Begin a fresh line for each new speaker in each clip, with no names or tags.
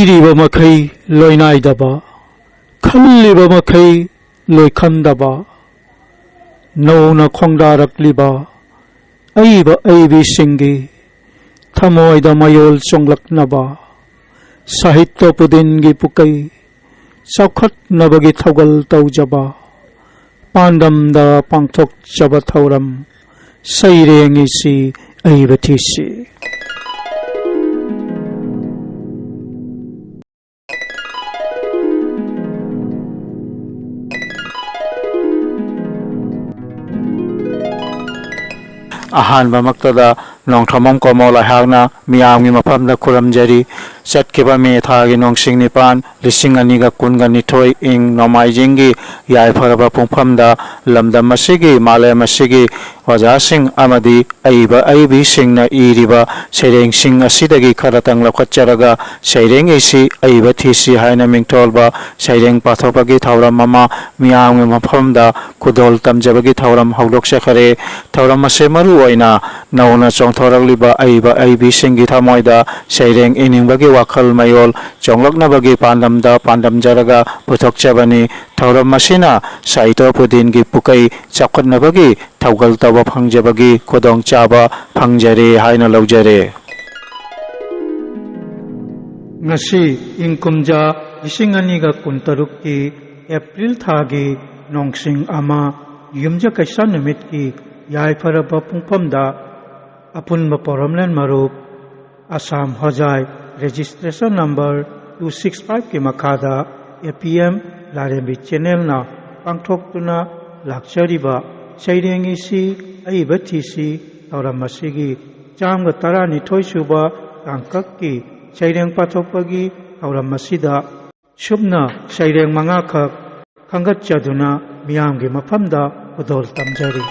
ꯏꯔꯤꯕ ꯃꯈꯩ ꯂꯣꯏꯅꯥꯏꯗꯕ ꯈꯜꯂꯤꯕ ꯃꯈꯩ ꯂꯣꯏꯈꯝꯗꯕ ꯅꯧꯅ ꯈꯣꯡꯗꯥꯔꯛꯂꯤꯕ ꯑꯏꯕ ꯑꯏꯕꯤꯁꯤꯡꯒꯤ ꯊꯃꯣꯏꯗ ꯃꯌꯣꯜ ꯆꯣꯡꯂꯛꯅꯕ ꯁꯥꯍꯤꯇ꯭ꯌ ꯄꯨꯗꯤꯟꯒꯤ ꯄꯨꯀꯩ ꯆꯥꯎꯈꯠꯅꯕꯒꯤ ꯊꯧꯒꯜ ꯇꯧꯖꯕ ꯄꯥꯟꯗꯝꯗ ꯄꯥꯡꯊꯣꯛꯆꯕ ꯊꯧꯔꯝ ꯁꯩꯔꯦꯡꯏꯁꯤ ꯑꯏꯕ ꯊꯤꯁꯤ ꯑꯍꯥꯟꯕ ꯃꯛꯇꯗ ꯅꯣꯡꯊ꯭ꯔꯃꯝ ꯀꯣꯃꯣꯜ ꯑꯩꯍꯥꯛꯅ ꯃꯤꯌꯥꯝꯒꯤ ꯃꯐꯝꯗ ꯈꯨꯔꯨꯝꯖꯔꯤ ꯆꯠꯈꯤꯕ ꯃꯦ ꯊꯥꯒꯤ ꯅꯣꯡꯁꯤꯡ 9 2022 ꯏꯪ ꯅꯣꯡꯃꯥꯏꯖꯤꯡꯒꯤ ꯌꯥꯏꯐꯔꯕ ꯄꯨꯡꯐꯝꯗ ꯂꯝꯗꯝ ꯑꯁꯤꯒꯤ ꯃꯥꯂꯦꯝ ꯑꯁꯤꯒꯤ ꯑꯣꯖꯥꯁꯤꯡ ꯑꯃꯗꯤ ꯑꯏꯕ ꯑꯏꯕꯤꯁꯤꯡꯅ ꯏꯔꯤꯕ ꯁꯩꯔꯦꯡꯁꯤꯡ ꯑꯁꯤꯗꯒꯤ ꯈꯔꯇꯪ ꯂꯧꯈꯠꯆꯔꯒ ꯁꯩꯔꯦꯡꯏꯁꯤ ꯑꯏꯕ ꯊꯤꯁꯤ ꯍꯥꯏꯅ ꯃꯤꯡꯊꯣꯜꯕ ꯁꯩꯔꯦꯡ ꯄꯥꯊꯣꯛꯄꯒꯤ ꯊꯧꯔꯝ ꯑꯃ ꯃꯤꯌꯥꯝꯒꯤ ꯃꯐꯝꯗ ꯈꯨꯗꯣꯜ ꯇꯝꯖꯕꯒꯤ ꯊꯧꯔꯝ ꯍꯧꯗꯣꯛꯆꯈꯔꯦ ꯊꯧꯔꯝ ꯑꯁꯤ ꯃꯔꯨ ꯑꯣꯏꯅ ꯅꯧꯅ ꯆꯣꯡꯊꯣꯔꯛꯂꯤꯕ ꯑꯏꯕ ꯑꯏꯕꯤꯁꯤꯡꯒꯤ ꯊꯃꯣꯏꯗ ꯁꯩꯔꯦꯡ ꯏꯅꯤꯡꯕꯒꯤ ꯋꯥꯈꯜ ꯃꯌꯣꯜ ꯆꯣꯡꯂꯛꯅꯕꯒꯤ ꯄꯥꯟꯗꯝꯗ ꯄꯥꯟꯗꯝꯖꯔꯒ ꯄꯨꯊꯣꯛꯆꯕꯅꯤ ꯊꯧꯔꯝ ꯑꯁꯤꯅ ꯁꯥꯍꯤꯇ꯭ꯌ ꯄꯨꯗꯤꯟꯒꯤ ꯄꯨꯀꯩ ꯆꯥꯎꯈꯠꯅꯕꯒꯤ ꯊꯧꯒꯜ ꯇꯧꯕ ꯐꯪꯖꯕꯒꯤ ꯈꯨꯗꯣꯡꯆꯥꯕ ꯐꯪꯖꯔꯦ ꯍꯥꯏꯅ ꯂꯧꯖꯔꯦ ꯉꯁꯤ ꯏꯪ ꯀꯨꯝꯖꯥ 2023ꯀꯤ ꯑꯦꯄ꯭ꯔꯤꯜ ꯊꯥꯒꯤ ꯅꯣꯡꯁꯤꯡ ꯑꯃ ꯌꯨꯝꯖꯀꯩꯁꯥ ꯅꯨꯃꯤꯠꯀꯤ ꯌꯥꯏꯐꯔꯕ ꯄꯨꯡꯐꯝꯗ ꯑꯄꯨꯟꯕ ꯄꯧꯔꯝꯂꯦꯟ ꯃꯔꯨꯞ ꯑꯁꯥꯝ ꯍꯣꯖꯥꯏ ꯔꯦꯖꯤꯁꯇ꯭ꯔꯦꯁꯟ ꯅꯝꯕꯔ 265ꯀꯤ ꯃꯈꯥꯗ APM ꯂꯥꯏꯔꯦꯝꯕꯤ ꯆꯦꯅꯦꯜꯅ ꯄꯥꯡꯊꯣꯛꯇꯨꯅ ꯂꯥꯛꯆꯔꯤꯕ ꯁꯩꯔꯦꯡꯏꯁꯤ ꯑꯏꯕ ꯊꯤꯁꯤ ꯊꯧꯔꯝ ꯑꯁꯤꯒꯤ 112 ꯁꯨꯕ ꯇꯥꯡꯀꯛꯀꯤ ꯁꯩꯔꯦꯡ ꯄꯥꯊꯣꯛꯄꯒꯤ ꯊꯧꯔꯝ ꯑꯁꯤꯗ ꯁꯨꯞꯅ ꯁꯩꯔꯦꯡ 5ꯈꯛ ꯈꯟꯒꯠꯆꯗꯨꯅ ꯃꯤꯌꯥꯝꯒꯤ ꯃꯐꯝꯗ ꯈꯨꯗꯣꯜ ꯇꯝꯖꯔꯤ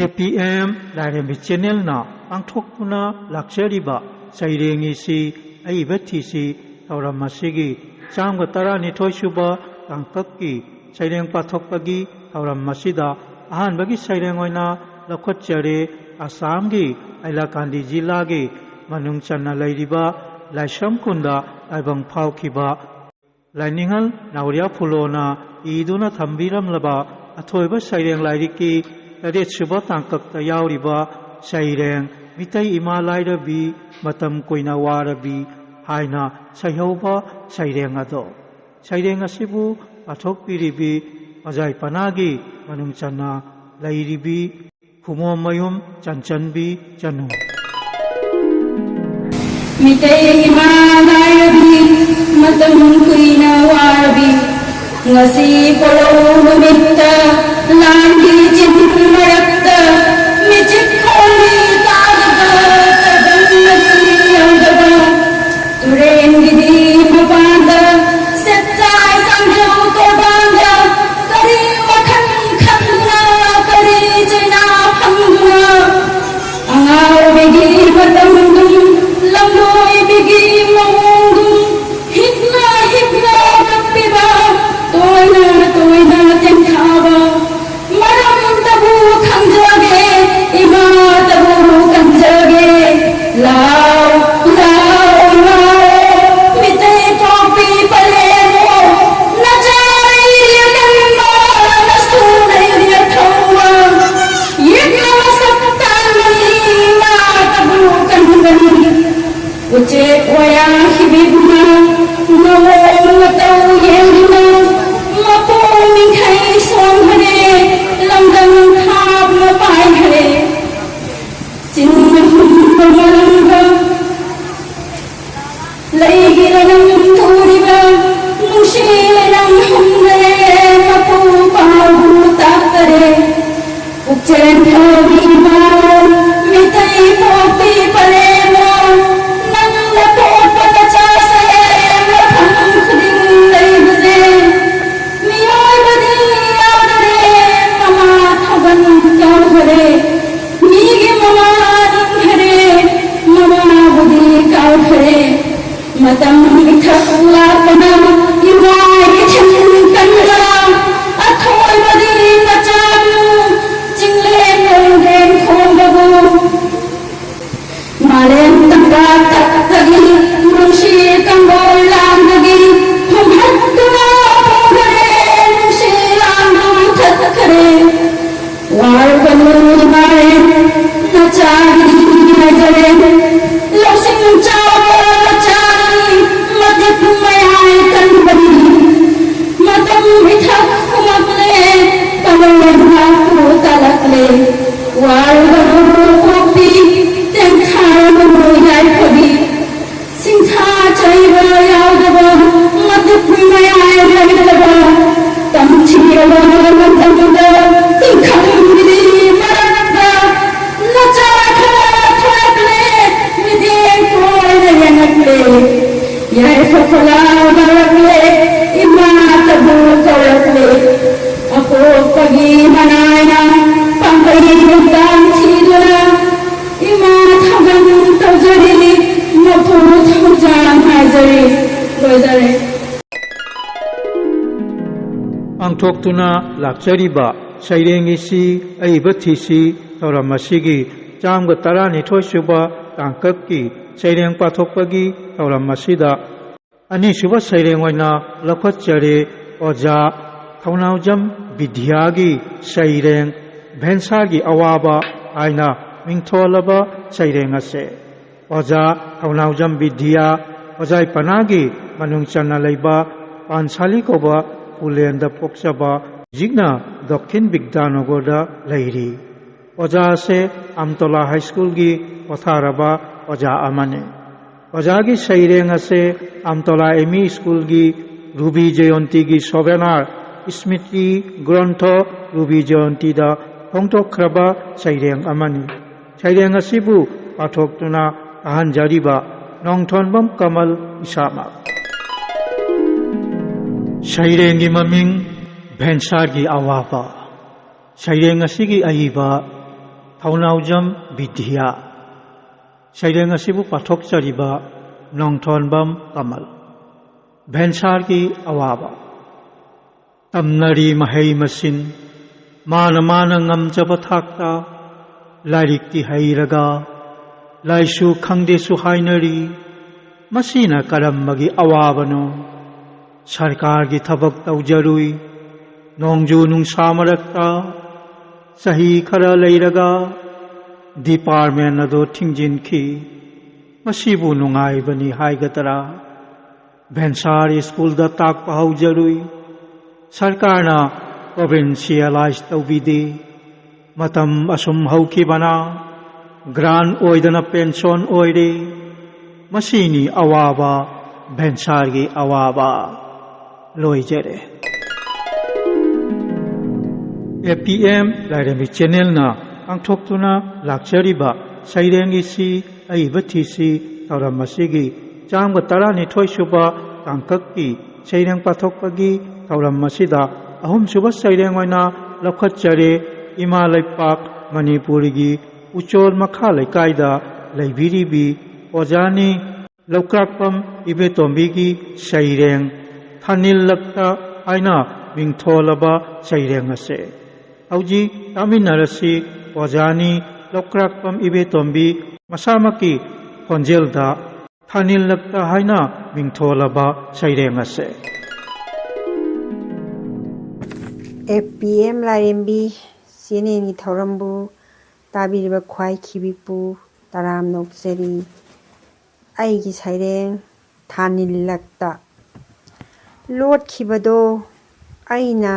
APM ꯂꯥꯏꯔꯦꯝꯕꯤ ꯆꯦꯅꯦꯜꯅ ꯄꯥꯡꯊꯣꯛꯇꯨꯅ ꯂꯥꯛꯆꯔꯤꯕ ꯁꯩꯔꯦꯡꯏꯁꯤ ꯑꯏꯕ ꯊꯤꯁꯤ ꯊꯧꯔꯝ ꯑꯁꯤꯒꯤ 112 ꯁꯨꯕ ꯇꯥꯡꯀꯛꯀꯤ ꯁꯩꯔꯦꯡ ꯄꯥꯊꯣꯛꯄꯒꯤ ꯊꯧꯔꯝ ꯑꯁꯤꯗ ꯑꯍꯥꯟꯕꯒꯤ ꯁꯩꯔꯦꯡ ꯑꯣꯏꯅ ꯂꯧꯈꯠꯆꯔꯦ ꯑꯁꯥꯝꯒꯤ ꯍꯥꯏꯂꯥꯀꯥꯟꯗꯤ ꯖꯤꯂꯥꯒꯤ ꯃꯅꯨꯡ ꯆꯟꯅ ꯂꯩꯔꯤꯕ ꯂꯥꯏꯁ꯭ꯔꯝ ꯈꯨꯟꯗ ꯇꯥꯏꯕꯪ ꯐꯥꯎꯈꯤꯕ ꯂꯥꯏꯅꯤꯡꯍꯜ ꯅꯥꯎꯔꯤꯌꯥ ꯐꯨꯂꯣꯅ ꯏꯗꯨꯅ ꯊꯝꯕꯤꯔꯝꯂꯕ ꯑꯊꯣꯏꯕ ꯁꯩꯔꯦꯡ ꯂꯥꯏꯔꯤꯛꯀꯤ 8 ꯁꯨꯕ ꯇꯥꯡꯀꯛꯇ ꯌꯥꯎꯔꯤꯕ ꯁꯩꯔꯦꯡ ꯃꯤꯇꯩ ꯏꯃꯥ ꯂꯥꯏꯔꯕꯤ ꯃꯇꯝ ꯀꯨꯏꯅ ꯋꯥꯔꯕꯤ ꯍꯥꯏꯅ ꯁꯩꯍꯧꯕ ꯁꯩꯔꯦꯡ ꯑꯗꯣ ꯁꯩꯔꯦꯡ ꯑꯁꯤꯕꯨ ꯄꯥꯊꯣꯛꯄꯤꯔꯤꯕꯤ ꯍꯣꯖꯥꯏ ꯄꯅꯥꯒꯤ ꯃꯅꯨꯡ ꯆꯟꯅ ꯂꯩꯔꯤꯕꯤ ꯈꯨꯃꯣꯝꯃꯌꯨꯝ ꯆꯟꯆꯟꯕꯤ ꯆꯅꯨ
ꯃꯤꯇꯩ ꯏꯃꯥ ꯂꯥꯏꯔꯕꯤ ꯃꯇꯝ ꯀꯨꯏꯅ ꯋꯥꯔꯕꯤ ngasi polong numita langi cintun marakta mijik kholi tagada tabanna yangaba turen gidi mapanda settai sangjau tobanga kari wakhan khangna kari jaina phangna angau begi matam dum lamloi begi mawung hipna hipna kapiba toina toina ten khaba maram naku talakle warganu kopi tengkhar mu yai phabi singtha chaiba yaudaba maduk mayai lagdaba tamchiraba madamda khangri maranda nachara thakle mide koina yanakle yai safala barakle imata bu karakle ako pagi manayna pangkai mudang chiduna ima thagan tawjari mapu thawjan hajari lojare
ꯄꯥꯡꯊꯣꯛꯇꯨꯅ ꯂꯥꯛꯆꯔꯤꯕ ꯁꯩꯔꯦꯡ ꯑꯁꯤ ꯑꯏꯕ ꯊꯤꯁꯤ ꯊꯧꯔꯝ ꯑꯁꯤꯒꯤ ꯆꯥꯝꯃꯒ 12 ꯁꯨꯕ ꯇꯥꯡꯀꯛꯀꯤ ꯁꯩꯔꯦꯡ ꯄꯥꯊꯣꯛꯄꯒꯤ ꯊꯧꯔꯝ ꯑꯁꯤꯗ ꯑꯅꯤꯁꯨꯕ ꯁꯩꯔꯦꯡ ꯑꯣꯏꯅ ꯂꯧꯈꯠꯆꯔꯦ ꯑꯣꯖꯥ ꯊꯧꯅꯥꯎꯖꯝ ꯕꯤꯗ꯭ꯌꯥꯒꯤ ꯁꯩꯔꯦꯡ ꯚꯦꯟꯁꯥꯒꯤ ꯑꯋꯥꯕ ꯍꯥꯏꯅ ꯃꯤꯡꯊꯣꯜꯂꯕ ꯁꯩꯔꯦꯡ ꯑꯁꯤ ꯑꯣꯖꯥ ꯊꯧꯅꯥꯎꯖꯝ ꯕꯤꯗ꯭ꯌꯥ ꯑꯣꯖꯥꯏꯄꯅꯥꯒꯤ ꯃꯅꯨꯡ ꯆꯟꯅ ꯂꯩꯕ ꯄꯥꯟꯁꯥꯂꯤ ꯀꯧꯕ ꯈꯨꯂꯦꯟꯗ ꯄꯣꯛꯆꯕ ꯍꯧꯖꯤꯛꯅ ꯗꯛꯈꯤꯟ ꯕꯤꯗ꯭ꯌꯥꯅꯒꯔꯗ ꯂꯩꯔꯤ ꯑꯣꯖꯥ ꯑꯁꯤ ꯑꯝꯇꯣꯂꯥ ꯍꯥꯏ ꯁ꯭ꯀꯨꯜꯒꯤ ꯄꯣꯊꯥꯔꯕ ꯑꯣꯖꯥ ꯑꯃꯅꯤ ꯑꯣꯖꯥꯒꯤ ꯁꯩꯔꯦꯡ ꯑꯁꯤ ꯑꯝꯇꯣꯂꯥ ꯑꯦꯝ.ꯏ. ꯁ꯭ꯀꯨꯜꯒꯤ ꯔꯨꯕꯤ ꯖꯌꯟꯇꯤꯒꯤ ꯁꯣꯚꯦꯅꯥꯔ ꯁ꯭ꯃ꯭ꯔꯤꯇꯤ ꯒ꯭ꯔꯟꯊ ꯔꯨꯕꯤ ꯖꯌꯟꯇꯤꯗ ꯐꯣꯡꯗꯣꯛꯈ꯭ꯔꯕ ꯁꯩꯔꯦꯡ ꯑꯃꯅꯤ ꯁꯩꯔꯦꯡ ꯑꯁꯤꯕꯨ ꯄꯥꯊꯣꯛꯇꯨꯅ ꯇꯥꯍꯟꯖꯔꯤꯕ ꯅꯣꯡꯊꯣꯟꯕꯝ ꯀꯃꯜ ꯏꯁꯥꯃꯛ ꯁꯩꯔꯦꯡꯒꯤ ꯃꯃꯤꯡ ꯚꯦꯟꯁꯥꯒꯤ ꯑꯋꯥꯕ ꯁꯩꯔꯦꯡ ꯑꯁꯤꯒꯤ ꯑꯏꯕ ꯊꯧꯅꯥꯎꯖꯝ ꯕꯤꯗ꯭ꯌꯥ ꯁꯩꯔꯦꯡ ꯑꯁꯤꯕꯨ ꯄꯥꯊꯣꯛꯆꯔꯤꯕ ꯅꯣꯡꯊꯣꯟꯕꯝ ꯀꯃꯜ ꯚꯦꯟꯁꯥꯒꯤ ꯑꯋꯥꯕ ꯇꯝꯅꯔꯤ ꯃꯍꯩ ꯃꯁꯤꯡ ꯃꯥꯅ ꯉꯝꯖꯕ ꯊꯥꯛꯇ ꯂꯥꯏꯔꯤꯛꯇꯤ ꯍꯩꯔꯒ ꯂꯥꯏꯁꯨ ꯈꯪꯗꯦꯁꯨ ꯍꯥꯏꯅꯔꯤ ꯃꯁꯤꯅ ꯀꯔꯝꯕꯒꯤ ꯑꯋꯥꯕꯅꯣ ꯁꯔꯀꯥꯔꯒꯤ ꯊꯕꯛ ꯇꯧꯖꯔꯨꯏ ꯅꯣꯡꯖꯨ ꯅꯨꯡꯁꯥ ꯃꯔꯛꯇ ꯆꯍꯤ ꯈꯔ ꯂꯩꯔꯒ ꯗꯤꯄꯥꯔꯠꯃꯦꯟ ꯑꯗꯨ ꯊꯤꯡꯖꯤꯟꯈꯤ ꯃꯁꯤꯕꯨ ꯅꯨꯡꯉꯥꯏꯕꯅꯤ ꯍꯥꯏꯒꯗ꯭ꯔꯥ ꯚꯦꯟꯁꯥꯔ ꯁ꯭ꯀꯨꯜꯗ ꯇꯥꯛꯄ ꯍꯧꯖꯔꯨꯏ ꯁꯔꯀꯥꯔꯅ ꯄ꯭ꯔꯣꯚꯤꯟꯁꯤꯌꯦꯂꯥꯏꯖ ꯇꯧꯕꯤꯗꯦ ꯃꯇꯝ ꯑꯁꯨꯝ ꯍꯧꯈꯤꯕꯅ ꯒ꯭ꯔꯥꯟ ꯑꯣꯏꯗꯅ ꯄꯦꯟꯁꯟ ꯑꯣꯏꯔꯦ ꯃꯁꯤꯅꯤ ꯑꯋꯥꯕ ꯚꯦꯟꯁꯥꯔꯒꯤ ꯑꯋꯥꯕ ꯂꯣꯏꯖꯔꯦ APM ꯂꯥꯏꯔꯦꯝꯕꯤ ꯆꯦꯅꯦꯜꯅ ꯄꯥꯡꯊꯣꯛꯇꯨꯅ ꯂꯥꯛꯆꯔꯤꯕ ꯁꯩꯔꯦꯡꯒꯤꯁꯤ ꯑꯏꯕ ꯊꯤꯁꯤ ꯊꯧꯔꯝ ꯑꯁꯤꯒꯤ ꯆꯥꯝꯃꯒ 12 ꯁꯨꯕ ꯇꯥꯡꯀꯛꯀꯤ ꯁꯩꯔꯦꯡ ꯄꯥꯊꯣꯛꯄꯒꯤ ꯊꯧꯔꯝ ꯑꯁꯤꯗ ꯑꯍꯨꯝꯁꯨꯕ ꯁꯩꯔꯦꯡ ꯑꯣꯏꯅ ꯂꯧꯈꯠꯆꯔꯦ ꯏꯃꯥ ꯂꯩꯄꯥꯛ ꯃꯅꯤꯄꯨꯔꯒꯤ ꯎꯆꯣꯜ ꯃꯈꯥ ꯂꯩꯀꯥꯏꯗ ꯂꯩꯕꯤꯔꯤꯕꯤ ꯑꯣꯖꯥꯅꯤ ꯂꯧꯀ꯭ꯔꯥꯛꯄꯝ ꯏꯕꯦꯇꯣꯝꯕꯤꯒꯤ ꯁꯩꯔꯦꯡ ꯊꯥꯅꯤꯜꯂꯛꯇ ꯍꯥꯏꯅ ꯃꯤꯡꯊꯣꯜꯂꯕ ꯁꯩꯔꯦꯡ ꯑꯁꯤ ꯍꯧꯖꯤꯛ ꯇꯥꯃꯤꯟꯅꯔꯁꯤ ꯑꯣꯖꯥꯅꯤ ꯂꯧꯀ꯭ꯔꯥꯛꯄꯝ ꯏꯕꯦꯇꯣꯝꯕꯤ ꯃꯁꯥꯃꯛꯀꯤ ꯈꯣꯟꯖꯦꯜꯗ ꯊꯥꯅꯤꯜꯂꯛꯇ ꯍꯥꯏꯅ ꯃꯤꯡꯊꯣꯜꯂꯕ ꯁꯩꯔꯦꯡ ꯑꯁꯤ
APM ꯂꯥꯏꯔꯦꯝꯕꯤ ꯆꯦꯅꯦꯜꯒꯤ ꯊꯧꯔꯝꯕꯨ ꯇꯥꯕꯤꯔꯤꯕ ꯈ꯭ꯋꯥꯏꯈꯤꯕꯤꯄꯨ ꯇꯔꯥꯝꯅ ꯑꯣꯛꯆꯔꯤ ꯑꯩꯒꯤ ꯁꯩꯔꯦꯡ ꯊꯥꯅꯤꯜꯂꯛꯇ ꯂꯣꯠꯈꯤꯕꯗꯣ ꯑꯩꯅ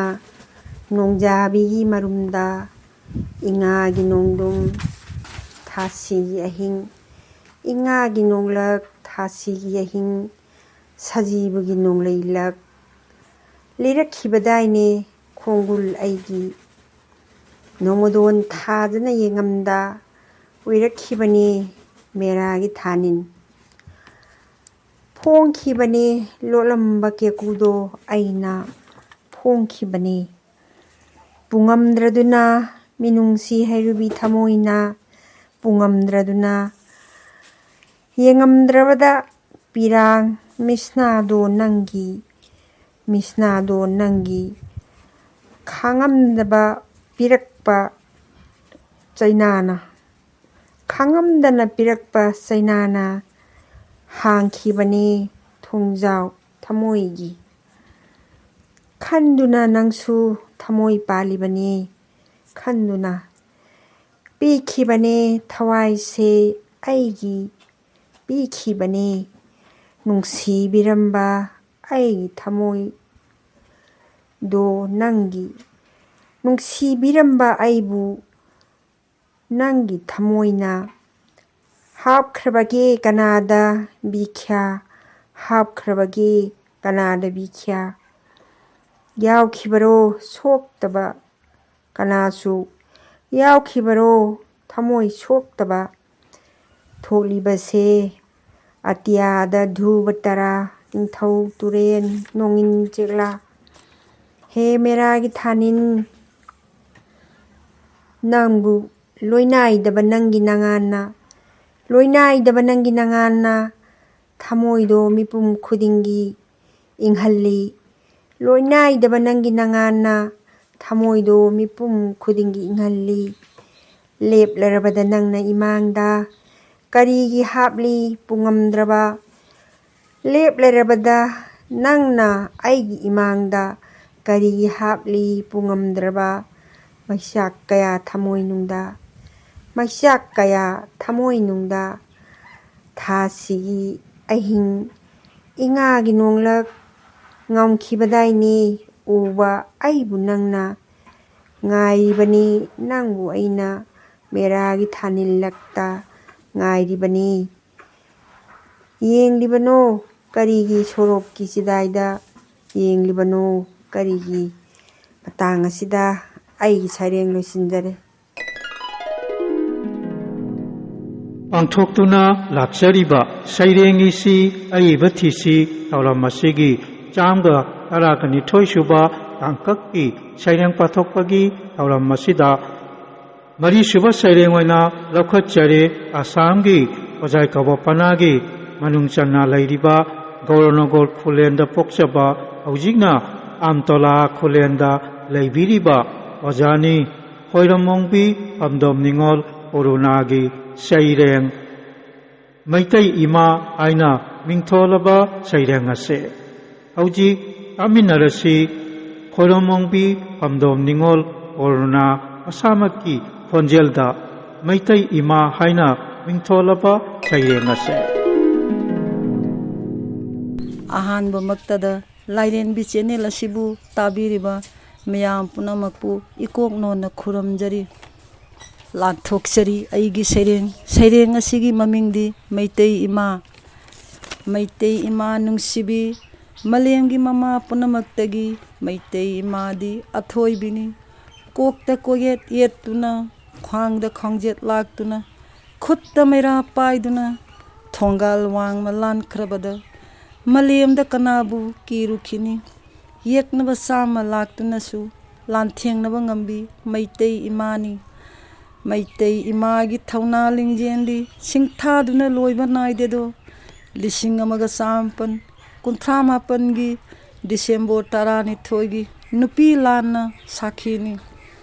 ꯅꯣꯡꯖꯥꯕꯤꯒꯤ ꯃꯔꯨꯝꯗ ꯏꯉꯥꯒꯤ ꯅꯣꯡꯗꯨꯝ ꯊꯥꯁꯤꯒꯤ ꯑꯍꯤꯡ ꯏꯉꯥꯒꯤ ꯅꯣꯡꯂꯛ ꯊꯥꯁꯤꯒꯤ ꯑꯍꯤꯡ ꯁꯖꯤꯕꯨꯒꯤ ꯅꯣꯡꯂꯩꯂꯛ ꯂꯤꯔꯛꯈꯤꯕꯗꯥꯏꯅꯦ ꯈꯣꯡꯒꯨꯜ ꯑꯩꯒꯤ ꯅꯣꯡꯃꯗꯣꯟ ꯊꯥꯗꯅ ꯌꯦꯡꯉꯝꯗ ꯎꯏꯔꯛꯈꯤꯕꯅꯦ ꯃꯦꯔꯥꯒꯤ ꯊꯥꯅꯤꯟ ꯐꯣꯡꯈꯤꯕꯅꯦ ꯂꯣꯠꯂꯝꯕ ꯀꯦꯀꯨꯗꯣ ꯑꯩꯅ ꯐꯣꯡꯈꯤꯕꯅꯦ ꯄꯨꯉꯝꯗ꯭ꯔꯗꯨꯅ ꯃꯤꯅꯨꯡꯁꯤ ꯍꯩꯔꯨꯕꯤ ꯊꯃꯣꯏꯅ ꯄꯨꯉꯝꯗ꯭ꯔꯗꯨꯅ ꯌꯦꯡꯉꯝꯗ꯭ꯔꯕꯗ ꯄꯤꯔꯥꯡ ꯃꯤꯁꯅꯥꯗꯣ ꯅꯪꯒꯤ ꯈꯥꯡꯉꯝꯗꯕ ꯄꯤꯔꯛꯄ ꯈꯥꯡꯉꯝꯗꯅ ꯄꯤꯔꯛꯄ ꯆꯩꯅꯥꯅ ꯍꯥꯡꯈꯤꯕꯅꯦ ꯊꯣꯡꯖꯥꯎ ꯊꯃꯣꯏꯒꯤ ꯈꯟꯗꯨꯅ ꯅꯪꯁꯨ ꯊꯃꯣꯏ ꯄꯥꯜꯂꯤꯕꯅꯦ ꯈꯟꯗꯨꯅ ꯄꯤꯈꯤꯕꯅꯦ ꯊꯋꯥꯏꯁꯦ ꯑꯩꯒꯤ ꯄꯤꯈꯤꯕꯅꯦ ꯅꯨꯡꯁꯤꯕꯤꯔꯝꯕ ꯑꯩꯒꯤ ꯊꯃꯣꯏꯗꯣ ꯅꯪꯒꯤ ꯅꯨꯡꯁꯤꯕꯤꯔꯝꯕ ꯑꯩꯕꯨ ꯅꯪꯒꯤ ꯊꯃꯣꯏꯅ ꯍꯥꯞꯈ꯭ꯔꯕꯒꯦ ꯀꯅꯥꯗ ꯕꯤꯈ꯭ꯌꯥ ꯍꯥꯞꯈ꯭ꯔꯕꯒꯦ ꯀꯅꯥꯗ ꯕꯤꯈ꯭ꯌꯥ ꯌꯥꯎꯈꯤꯕꯔꯣ ꯁꯣꯛꯇꯕ ꯀꯅꯥꯁꯨ ꯌꯥꯎꯈꯤꯕꯔꯣ ꯊꯃꯣꯏ ꯁꯣꯛꯇꯕ ꯊꯣꯛꯂꯤꯕꯁꯦ ꯑꯇꯤꯌꯥꯗ ꯙ꯭ꯔꯨꯕ ꯇꯔꯥ ꯅꯤꯡꯊꯧ ꯇꯨꯔꯦꯟ ꯅꯣꯡꯏꯟ ꯆꯦꯛꯂꯥ ꯍꯦ ꯃꯦꯔꯥꯒꯤ ꯊꯥꯅꯤꯟ ꯅꯪꯕꯨ ꯂꯣꯏꯅꯥꯏꯗꯕ ꯅꯪꯒꯤ ꯅꯉꯥꯟꯅ ꯂꯣꯏꯅꯥꯏꯗꯕ ꯅꯪꯒꯤ ꯅꯉꯥꯟꯅ ꯊꯃꯣꯏꯗꯣ ꯃꯤꯄꯨꯝ ꯈꯨꯗꯤꯡꯒꯤ ꯏꯪꯍꯜꯂꯤ ꯂꯣꯏꯅꯥꯏꯗꯕ ꯅꯪꯒꯤ ꯅꯉꯥꯟꯅ ꯊꯃꯣꯏꯗꯣ ꯃꯤꯄꯨꯝ ꯈꯨꯗꯤꯡꯒꯤ ꯏꯪꯍꯜꯂꯤ ꯂꯦꯞꯂꯔꯕꯗ ꯅꯪꯅ ꯏꯃꯥꯡꯗ ꯀꯔꯤꯒꯤ ꯍꯥꯞꯂꯤ ꯄꯨꯉꯝꯗ꯭ꯔꯕ ꯂꯦꯞꯂꯔꯕꯗ ꯅꯪꯅ ꯑꯩꯒꯤ ꯏꯃꯥꯡꯗ ꯀꯔꯤꯒꯤ ꯍꯥꯞꯂꯤ ꯄꯨꯉꯝꯗ꯭ꯔꯕ ꯃꯩꯆꯥꯛ ꯀꯌꯥ ꯊꯃꯣꯏꯅꯨꯡꯗ ꯃꯩꯆꯥꯛ ꯀꯌꯥ ꯊꯃꯣꯏꯅꯨꯡꯗ ꯊꯥꯁꯤꯒꯤ ꯑꯍꯤꯡ ꯏꯉꯥꯒꯤ ꯅꯣꯡꯂꯛ ꯉꯝꯈꯤꯕꯗꯥꯏꯅꯦ ꯎꯕ ꯑꯩꯕꯨ ꯅꯪꯅ ꯉꯥꯏꯔꯤꯕꯅꯤ ꯅꯪꯕꯨ ꯑꯩꯅ ꯃꯦꯔꯥꯒꯤ ꯊꯥꯅꯤꯜꯂꯛꯇ ꯉꯥꯏꯔꯤꯕꯅꯤ ꯌꯦꯡꯂꯤꯕꯅꯣ ꯀꯔꯤꯒꯤ ꯁꯣꯔꯣꯛꯀꯤ ꯆꯤꯗꯥꯏꯗ ꯌꯦꯡꯂꯤꯕꯅꯣ ꯀꯔꯤꯒꯤ ꯃꯇꯥꯡ ꯑꯁꯤꯗ ꯑꯩꯒꯤ ꯁꯩꯔꯦꯡ ꯂꯣꯏꯁꯤꯟꯖꯔꯦ
ꯄꯥꯡꯊꯣꯛꯇꯨꯅ ꯂꯥꯛꯆꯔꯤꯕ ꯁꯩꯔꯦꯡꯒꯤꯁꯤ ꯑꯏꯕ ꯊꯤꯁꯤ ꯊꯧꯔꯝ ꯑꯁꯤꯒꯤ ꯆꯥꯝꯒ 12 ꯁꯨꯕ ꯇꯥꯡꯀꯛꯀꯤ ꯁꯩꯔꯦꯡ ꯄꯥꯊꯣꯛꯄꯒꯤ ꯊꯧꯔꯝ ꯑꯁꯤꯗ ꯃꯔꯤꯁꯨꯕ ꯁꯩꯔꯦꯡ ꯑꯣꯏꯅ ꯂꯧꯈꯠꯆꯔꯦ ꯑꯁꯥꯝꯒꯤ ꯑꯣꯖꯥꯏ ꯀꯧꯕ ꯄꯅꯥꯒꯤ ꯃꯅꯨꯡ ꯆꯟꯅ ꯂꯩꯔꯤꯕ ꯒꯧꯔꯅꯣꯒꯣꯜ ꯈꯨꯂꯦꯟꯗ ꯄꯣꯛꯆꯕ ꯍꯧꯖꯤꯛꯅ ꯑꯝꯇꯣꯂꯥ ꯈꯨꯂꯦꯟꯗ ꯂꯩꯕꯤꯔꯤꯕ ꯑꯣꯖꯥꯅꯤ ꯈꯣꯏꯔꯝꯃꯣꯡꯕꯤ ꯄꯝꯗꯣꯝ ꯅꯤꯡꯉꯣꯜ ꯑꯣꯔꯨꯅꯥꯒꯤ ꯁꯩꯔꯦꯡ ꯃꯩꯇꯩ ꯏꯃꯥ ꯍꯥꯏꯅ ꯃꯤꯡꯊꯣꯜꯂꯕ ꯁꯩꯔꯦꯡ ꯑꯁꯦ ꯍꯧꯖꯤꯛ ꯇꯥꯃꯤꯟꯅꯔꯁꯤ ꯈꯣꯏꯔꯝꯃꯣꯡꯕꯤ ꯄꯝꯗꯣꯝ ꯅꯤꯡꯉꯣꯜ ꯑꯣꯔꯨꯅꯥ ꯃꯁꯥꯃꯛꯀꯤ ꯈꯣꯟꯖꯦꯜꯗ ꯃꯩꯇꯩ ꯏꯃꯥ ꯍꯥꯏꯅ ꯃꯤꯡꯊꯣꯜꯂꯕ ꯁꯩꯔꯦꯡ ꯑꯁꯦ
ꯑꯍꯥꯟꯕꯃꯛꯇꯗ ꯂꯥꯏꯔꯦꯟꯕꯤ ꯆꯦꯅꯦꯜ ꯑꯁꯤꯕꯨ ꯇꯥꯕꯤꯔꯤꯕ ꯃꯌꯥꯝ ꯄꯨꯝꯅꯃꯛꯄꯨ ꯏꯀꯣꯛ ꯅꯣꯟꯅ ꯈꯨꯔꯨꯝꯖꯔꯤ ꯂꯥꯛꯊꯣꯛꯆꯔꯤ ꯑꯩꯒꯤ ꯁꯩꯔꯦꯡ ꯑꯁꯤꯒꯤ ꯃꯃꯤꯡꯗꯤ ꯃꯩꯇꯩ ꯏꯃꯥ ꯅꯨꯡꯁꯤꯕꯤ ꯃꯥꯂꯦꯝꯒꯤ ꯃꯃꯥ ꯄꯨꯝꯅꯃꯛꯇꯒꯤ ꯃꯩꯇꯩ ꯏꯃꯥꯗꯤ ꯑꯊꯣꯏꯕꯤꯅꯤ ꯀꯣꯛꯇ ꯀꯣꯌꯦꯠ ꯌꯦꯠꯇꯨꯅ ꯈ꯭ꯋꯥꯡꯗ ꯈꯣꯡꯖꯦꯠ ꯂꯥꯛꯇꯨꯅ ꯈꯨꯠꯇ ꯃꯩꯔꯥ ꯄꯥꯏꯗꯨꯅ ꯊꯣꯡꯒꯥꯜ ꯋꯥꯡꯃ ꯂꯥꯟꯈ꯭ꯔꯕꯗ ꯃꯥꯂꯦꯝꯗ ꯀꯅꯥꯕꯨ ꯀꯤꯔꯨꯈꯤꯅꯤ ꯌꯦꯛꯅꯕ 100 ꯂꯥꯛꯇꯨꯅꯁꯨ ꯂꯥꯟꯊꯦꯡꯅꯕ ꯉꯝꯕꯤ ꯃꯩꯇꯩ ꯏꯃꯥꯅꯤ ꯃꯩꯇꯩ ꯏꯃꯥꯒꯤ ꯊꯧꯅꯥ ꯂꯤꯡꯖꯦꯜꯗꯤ ꯁꯤꯡꯊꯥꯗꯨꯅ ꯂꯣꯏꯕ ꯅꯥꯏꯗꯦꯗꯣ 1938ꯒꯤ ꯗꯤꯁꯦꯝꯕꯔ 12ꯒꯤ ꯅꯨꯄꯤ ꯂꯥꯟꯅ ꯁꯥꯈꯤꯅꯤ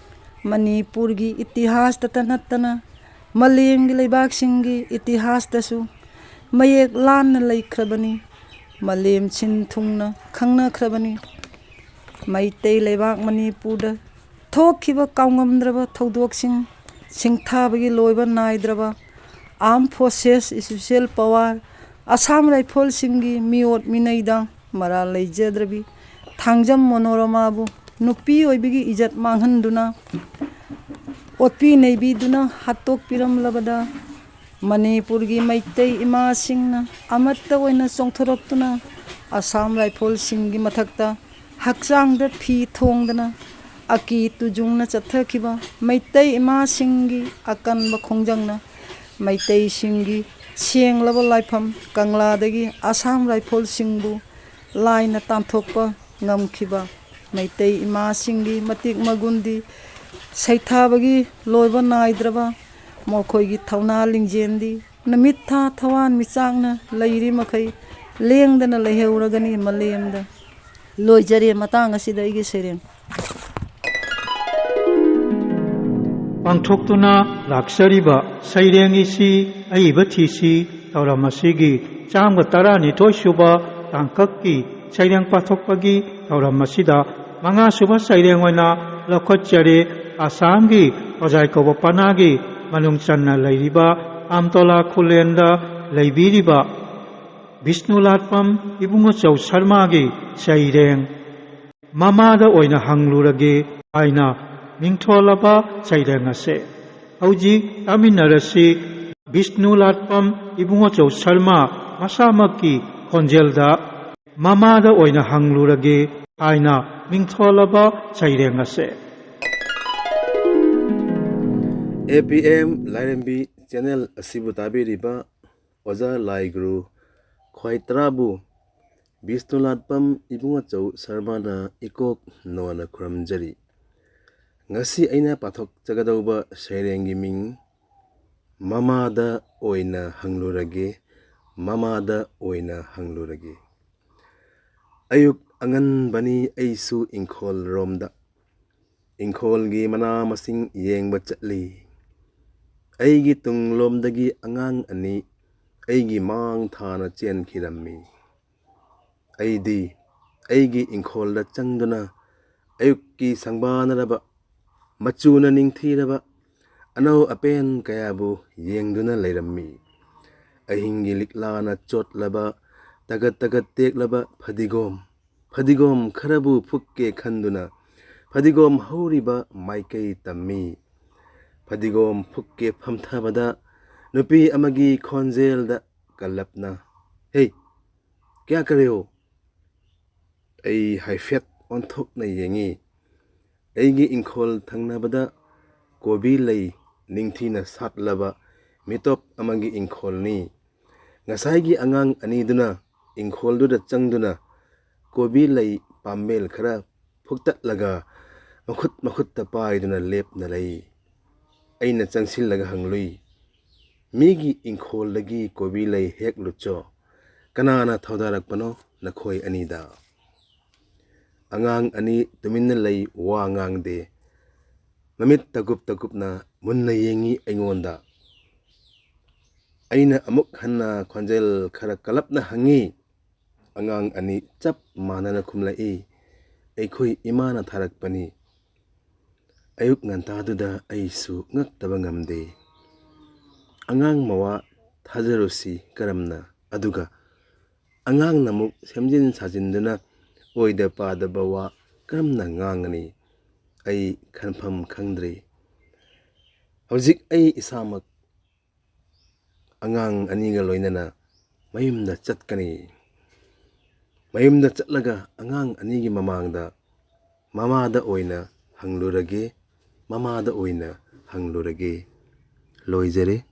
ꯃꯅꯤꯄꯨꯔꯒꯤ ꯏꯇꯤꯍꯥꯁꯇ ꯅꯠꯇꯅ ꯃꯥꯂꯦꯝꯒꯤ ꯂꯩꯕꯥꯛꯁꯤꯡꯒꯤ ꯏꯇꯤꯍꯥꯁꯇꯁꯨ ꯃꯌꯦꯛ ꯂꯥꯟꯅ ꯂꯩꯈ꯭ꯔꯕꯅꯤ ꯃꯥꯂꯦꯝ ꯁꯤꯟ ꯊꯨꯡꯅ ꯈꯪꯅꯈ꯭ꯔꯕꯅꯤ ꯃꯩꯇꯩ ꯂꯩꯕꯥꯛ ꯃꯅꯤꯄꯨꯔꯗ ꯊꯣꯛꯈꯤꯕ ꯀꯥꯎꯉꯝꯗ꯭ꯔꯕ ꯊꯧꯗꯣꯛꯁꯤꯡ ꯁꯤꯡꯊꯥꯕꯒꯤ ꯂꯣꯏꯕ ꯅꯥꯏꯗ꯭ꯔꯕ ꯑꯥꯔꯝ ꯐꯣꯔꯁꯦꯁ ꯏꯁꯄꯤꯁꯦꯜ ꯄꯋꯥꯔ ꯑꯁꯥꯝ ꯔꯥꯏꯐꯜꯁꯤꯡꯒꯤ ꯃꯤꯑꯣꯠ ꯃꯤꯅꯩꯗ ꯃꯔꯥꯜ ꯂꯩꯖꯗ꯭ꯔꯕꯤ ꯊꯥꯡꯖꯝ ꯃꯣꯅꯣꯔꯃꯥꯕꯨ ꯅꯨꯄꯤ ꯑꯣꯏꯕꯒꯤ ꯏꯖꯠ ꯃꯥꯡꯍꯟꯗꯨꯅ ꯑꯣꯠꯄꯤ ꯅꯩꯕꯤꯗꯨꯅ ꯍꯥꯠꯇꯣꯛꯄꯤꯔꯝꯂꯕꯗ ꯃꯅꯤꯄꯨꯔꯒꯤ ꯃꯩꯇꯩ ꯏꯃꯥꯁꯤꯡꯅ ꯑꯃꯠꯇ ꯑꯣꯏꯅ ꯆꯣꯡꯊꯣꯔꯛꯇꯨꯅ ꯑꯁꯥꯝ ꯔꯥꯏꯐꯜꯁꯤꯡꯒꯤ ꯃꯊꯛꯇ ꯍꯛꯆꯥꯡꯗ ꯐꯤ ꯊꯣꯡꯗꯅ ꯑꯀꯤ ꯇꯨꯖꯨꯡꯅ ꯆꯠꯊꯈꯤꯕ ꯃꯩꯇꯩ ꯏꯃꯥꯁꯤꯡꯒꯤ ꯑꯀꯟꯕ ꯈꯣꯡꯖꯪꯅ ꯃꯩꯇꯩꯁꯤꯡꯒꯤ ꯁꯦꯡꯂꯕ ꯂꯥꯏꯐꯝ ꯀꯪꯂꯥꯗꯒꯤ ꯑꯁꯥꯝ ꯔꯥꯏꯐꯜꯁꯤꯡꯕꯨ ꯂꯥꯏꯅ ꯇꯥꯟꯊꯣꯛꯄ ꯉꯝꯈꯤꯕ ꯃꯩꯇꯩ ꯏꯃꯥꯁꯤꯡꯒꯤ ꯃꯇꯤꯛ ꯃꯒꯨꯟꯗꯤ ꯁꯩꯊꯥꯕꯒꯤ ꯂꯣꯏꯕ ꯅꯥꯏꯗ꯭ꯔꯕ ꯃꯈꯣꯏꯒꯤ ꯊꯧꯅꯥ ꯂꯤꯡꯖꯦꯜꯗꯤ ꯅꯨꯃꯤꯠ ꯊꯥ ꯊꯋꯥꯟ ꯃꯤꯆꯥꯛꯅ ꯂꯩꯔꯤ ꯃꯈꯩ ꯂꯦꯡꯗꯅ ꯂꯩꯍꯧꯔꯒꯅꯤ ꯃꯥꯂꯦꯝꯗ ꯂꯣꯏꯖꯔꯦ ꯃꯇꯥꯡ ꯑꯁꯤꯗ ꯑꯩꯒꯤ ꯁꯩꯔꯦꯡ
ꯄꯥꯡꯊꯣꯛꯇꯨꯅ ꯂꯥꯛꯆꯔꯤꯕ ꯁꯩꯔꯦꯡꯒꯤꯁꯤ ꯑꯏꯕ ꯊꯤꯁꯤ ꯊꯧꯔꯝ ꯑꯁꯤꯒꯤ ꯆꯥꯝꯒ 12 ꯁꯨꯕ ꯇꯥꯡꯀꯛꯀꯤ ꯁꯩꯔꯦꯡ ꯄꯥꯊꯣꯛꯄꯒꯤ ꯊꯧꯔꯝ ꯑꯁꯤꯗ 5 ꯁꯨꯕ ꯁꯩꯔꯦꯡ ꯑꯣꯏꯅ ꯂꯧꯈꯠꯆꯔꯦ ꯑꯁꯥꯝꯒꯤ ꯑꯣꯖꯥꯏ ꯀꯧꯕ ꯄꯅꯥꯒꯤ ꯃꯅꯨꯡ ꯆꯟꯅ ꯂꯩꯔꯤꯕ ꯑꯝꯇꯣꯂꯥ ꯈꯨꯂꯦꯟꯗ ꯂꯩꯕꯤꯔꯤꯕ ꯕꯤꯁꯅꯨꯂꯥꯠꯄꯝ ꯏꯕꯨꯡꯉꯣꯆꯧ ꯁꯔꯃꯥꯒꯤ ꯁꯩꯔꯦꯡ ꯃꯃꯥꯗ ꯑꯣꯏꯅ ꯍꯪꯂꯨꯔꯒꯦ ꯍꯥꯏꯅ ꯅꯤꯡꯊꯣꯜꯂꯕ ꯁꯩꯔꯦꯡ ꯑꯁꯦ ꯍꯧꯖꯤꯛ ꯇꯥꯃꯤꯟꯅꯔꯁꯤ ꯕꯤꯁꯅꯨ ꯂꯥꯠꯄꯝ ꯏꯕꯨꯡꯉꯣꯆꯧ ꯁꯔꯃ ꯃꯁꯥꯃꯛꯀꯤ ꯈꯣꯟꯖꯦꯜꯗ ꯃꯃꯥꯗ ꯑꯣꯏꯅ ꯍꯪꯂꯨꯔꯒꯦ ꯍꯥꯏꯅ ꯃꯤꯡꯊꯣꯜꯂꯕ ꯁꯩꯔꯦꯡ ꯑꯁꯦ
APM ꯂꯥꯏꯔꯦꯝꯕꯤ ꯆꯦꯅꯦꯜ ꯑꯁꯤꯕꯨ ꯇꯥꯕꯤꯔꯤꯕ ꯑꯣꯖꯥ ꯂꯥꯏꯒꯨꯔꯨ ꯈ꯭ꯋꯥꯏꯇꯔꯥꯕꯨ ꯕꯤꯁꯅꯨ ꯂꯥꯠꯄꯝ ꯏꯕꯨꯡꯉꯣꯆꯧ ꯁꯔꯃꯅ ꯏꯀꯣꯛ ꯅꯣꯅ ꯈꯨꯔꯨꯝꯖꯔꯤ꯫ ꯉꯁꯤ ꯑꯩꯅ ꯄꯥꯊꯣꯛꯆꯒꯗꯧꯕ ꯁꯩꯔꯦꯡꯒꯤ ꯃꯤꯡ ꯃꯃꯥꯗ ꯑꯣꯏꯅ ꯍꯪꯂꯨꯔꯒꯦ, ꯃꯃꯥꯗ ꯑꯣꯏꯅ ꯍꯪꯂꯨꯔꯒꯦ꯫ ꯑꯌꯨꯛ ꯑꯉꯟꯕꯅꯤ ꯑꯩꯁꯨ ꯏꯪꯈꯣꯜꯔꯣꯝꯗ, ꯏꯪꯈꯣꯜꯒꯤ ꯃꯅꯥ ꯃꯁꯤꯡ ꯌꯦꯡꯕ ꯆꯠꯂꯤ꯫ ꯑꯩꯒꯤ ꯇꯨꯡꯂꯣꯝꯗꯒꯤ ꯑꯉꯥꯡ ꯑꯅꯤ ꯑꯩꯒꯤ ꯃꯥꯡ ꯊꯥꯅ ꯆꯦꯟꯈꯤꯔꯝꯃꯤ꯫ ꯑꯩꯗꯤ ꯑꯩꯒꯤ ꯏꯪꯈꯣꯜꯗ ꯆꯪꯗꯨꯅ ꯑꯌꯨꯛꯀꯤ ꯁꯪꯕꯥꯅꯔꯕ ꯃꯆꯨꯅ ꯅꯤꯡꯊꯤꯔꯕ ꯑꯅꯧ ꯑꯄꯦꯟ ꯀꯌꯥꯕꯨ ꯌꯦꯡꯗꯨꯅ ꯂꯩꯔꯝꯃꯤ꯫ ꯑꯍꯤꯡꯒꯤ ꯂꯤꯛꯂꯥꯅ ꯆꯣꯠꯂꯕ ꯇꯒꯠ ꯇꯒꯠ ꯇꯦꯛꯂꯕ ꯐꯗꯤꯒꯣꯝ ꯈꯔꯕꯨ ꯐꯨꯛꯀꯦ ꯈꯟꯗꯨꯅ ꯐꯗꯤꯒꯣꯝ ꯍꯧꯔꯤꯕ ꯃꯥꯏꯀꯩ ꯇꯝꯃꯤ꯫ ꯐꯗꯤꯒꯣꯝ ꯐꯨꯛꯀꯦ ꯐꯝꯊꯕꯗ ꯅꯨꯄꯤ ꯑꯃꯒꯤ ꯈꯣꯟꯖꯦꯜꯗ ꯀꯜꯂꯞꯅ, "ꯍꯦ, ꯀꯌꯥ ꯀꯔꯦꯍꯣ?" ꯑꯩ ꯍꯥꯏꯐꯦꯠ ꯑꯣꯟꯊꯣꯛꯅ ꯌꯦꯡꯉꯤ꯫ ꯑꯩꯒꯤ ꯏꯪꯈꯣꯜ ꯊꯪꯅꯕꯗ ꯀꯣꯕꯤ ꯂꯩ ꯅꯤꯡꯊꯤꯅ ꯁꯥꯠꯂꯕ ꯃꯤꯇꯣꯞ ꯑꯃꯒꯤ ꯏꯪꯈꯣꯜꯅꯤ꯫ ꯉꯁꯥꯏꯒꯤ ꯑꯉꯥꯡ ꯑꯅꯤꯗꯨꯅ ꯏꯪꯈꯣꯜꯗꯨꯗ ꯆꯪꯗꯨꯅ ꯀꯣꯕꯤ ꯂꯩ ꯄꯥꯝꯕꯦꯜ ꯈꯔ ꯐꯨꯛꯇꯠꯂꯒ ꯃꯈꯨꯠꯇ ꯄꯥꯏꯗꯨꯅ ꯂꯦꯞꯅ ꯂꯩ꯫ ꯑꯩꯅ ꯆꯪꯁꯤꯜꯂꯒ ꯍꯪꯂꯨꯏ, "ꯃꯤꯒꯤ ꯏꯪꯈꯣꯜꯗꯒꯤ ꯀꯣꯕꯤ ꯂꯩ ꯍꯦꯛꯂꯨꯆꯣ, ꯀꯅꯥꯅ ꯊꯧꯗꯥꯔꯛꯄꯅꯣ ꯅꯈꯣꯏ ꯑꯅꯤꯗ?" ꯑꯉꯥꯡ ꯑꯅꯤ ꯇꯨꯃꯤꯟꯅ ꯂꯩ, ꯋꯥ ꯉꯥꯡꯗꯦ꯫ ꯃꯃꯤꯠ ꯇꯀꯨꯞ ꯇꯀꯨꯞꯅ ꯃꯨꯟꯅ ꯌꯦꯡꯉꯤ ꯑꯩꯉꯣꯟꯗ꯫ ꯑꯩꯅ ꯑꯃꯨꯛ ꯍꯟꯅ ꯈꯣꯟꯖꯦꯜ ꯈꯔ ꯀꯜꯂꯞꯅ ꯍꯪꯉꯤ꯫ ꯑꯉꯥꯡ ꯑꯅꯤ ꯆꯞ ꯃꯥꯟꯅꯅ ꯈꯨꯝꯂꯛꯏ, "ꯑꯩꯈꯣꯏ ꯏꯃꯥꯅ ꯊꯥꯔꯛꯄꯅꯤ." ꯑꯌꯨꯛ ꯉꯟꯇꯥꯗꯨꯗ ꯑꯩꯁꯨ ꯉꯛꯇꯕ ꯉꯝꯗꯦ꯫ ꯑꯉꯥꯡ ꯃꯋꯥ ꯊꯥꯖꯔꯨꯁꯤ ꯀꯔꯝꯅ, ꯑꯗꯨꯒ ꯑꯉꯥꯡꯅꯃꯨꯛ ꯁꯦꯝꯖꯤꯟ ꯁꯥꯖꯤꯟꯗꯨꯅ ꯑꯣꯏꯗ ꯄꯥꯗꯕ ꯋꯥ ꯀꯔꯝꯅ ꯉꯥꯡꯒꯅꯤ? ꯑꯩ ꯈꯟꯐꯝ ꯈꯪꯗ꯭ꯔꯦ꯫ ꯍꯧꯖꯤꯛ ꯑꯩ ꯏꯁꯥꯃꯛ ꯑꯉꯥꯡ ꯑꯅꯤꯒ ꯂꯣꯏꯅꯅ ꯃꯌꯨꯝꯗ ꯆꯠꯀꯅꯤ꯫ ꯃꯌꯨꯝꯗ ꯆꯠꯂꯒ ꯑꯉꯥꯡ ꯑꯅꯤꯒꯤ ꯃꯃꯥꯡꯗ ꯃꯃꯥꯗ ꯑꯣꯏꯅ ꯍꯪꯂꯨꯔꯒꯦ, ꯃꯃꯥꯗ ꯑꯣꯏꯅ ꯍꯪꯂꯨꯔꯒꯦ꯫ ꯂꯣꯏꯖꯔꯦ꯫